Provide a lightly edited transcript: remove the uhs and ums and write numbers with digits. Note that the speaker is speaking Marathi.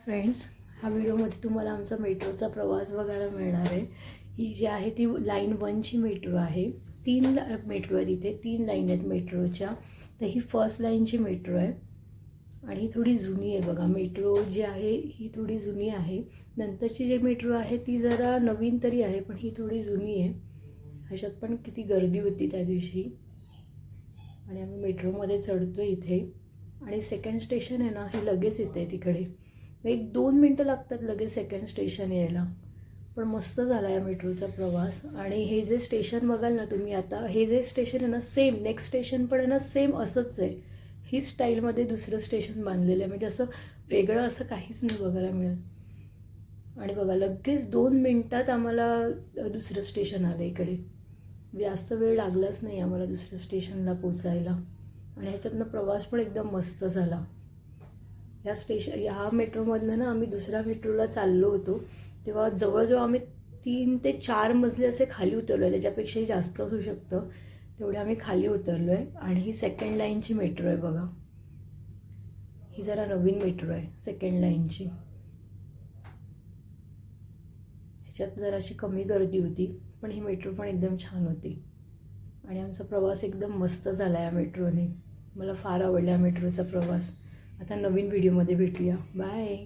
फ्रेंड्स, हा व्हिडिओमध्ये तुम्हाला आमचा मेट्रोचा प्रवास बघायला मिळणार आहे। ही जी आहे ती लाईन 1ची मेट्रो आहे। 3 मेट्रो आहेत इथे, 3 लाईन आहेत मेट्रोच्या। तर ही फर्स्ट लाईनची मेट्रो आहे आणि ही थोडी जुनी आहे बघा। मेट्रो जी आहे ही थोडी जुनी आहे। नंतरची जी मेट्रो आहे ती जरा नवीन तरी आहे, पण ही थोडी जुनी आहे। ह्याच्यात पण किती गर्दी होती त्या दिवशी। आणि आम्ही मेट्रोमध्ये चढतो इथे आणि सेकंड स्टेशन आहे ना, हे लगेच येते तिकडे। 1-2 मिनटं लागतात लगेच सेकंड स्टेशन यायला। पण मस्त झाला या मेट्रोचा प्रवास। आणि हे जे स्टेशन बघाल ना तुम्ही आता, हे जे स्टेशन आहे ना, सेम नेक्स्ट स्टेशन पण आहे ना, सेम असंच आहे। ही स्टाईलमध्ये दुसरं स्टेशन बांधलेलं आहे, म्हणजे असं वेगळं असं काहीच नाही बघायला मिळत। आणि बघा लगेच 2 मिनटात आम्हाला दुसरं स्टेशन आलं इकडे। जास्त वेळ लागलाच नाही आम्हाला दुसऱ्या स्टेशनला पोचायला। आणि ह्याच्यातनं प्रवास पण एकदम मस्त झाला। ह्या मेट्रोमधनं ना आम्ही दुसऱ्या मेट्रोला चाललो होतो, तेव्हा जवळजवळ आम्ही 3 ते 4 मजले असे खाली उतरलो आहे। त्याच्यापेक्षाही जास्त असू शकतं, तेवढे आम्ही खाली उतरलो आहे। आणि ही सेकंड लाईनची मेट्रो आहे बघा। ही जरा नवीन मेट्रो आहे सेकंड लाईनची। ह्याच्यात जराशी कमी गर्दी होती, पण ही मेट्रो पण एकदम छान होती। आणि आमचा प्रवास एकदम मस्त झाला या मेट्रोने। मला फार आवडला मेट्रोचा प्रवास। आता नवीन व्हिडिओमध्ये भेटूया। बाय।